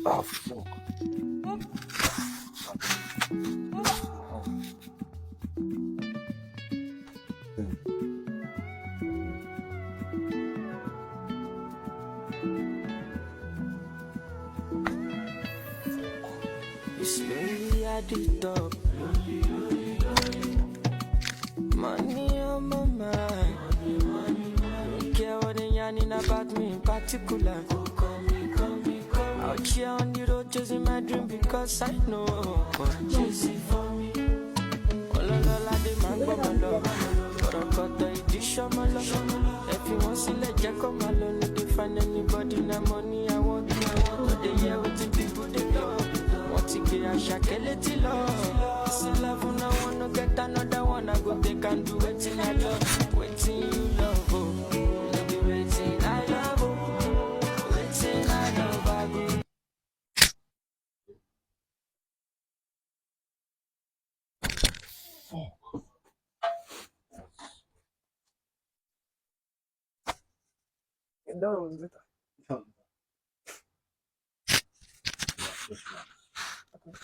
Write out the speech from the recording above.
Oh, fuck. It's lonely at the top. Money on my mind. Don't care what they yarning about me in particular. Out here on the road chasing my dream because I know chasing for me. All I did man go my love. But I got the edition my love. If you want to let Jack come alone, if you find anybody that money I want. But they hear what the people they love. Want to get a shakeleti love. This is love and I wanna get another one. I go take and do waiting I love. Waiting you love. Oh. Love you waiting I love. Oh. Waiting I love. I go. Down better. Yeah, just one. Okay.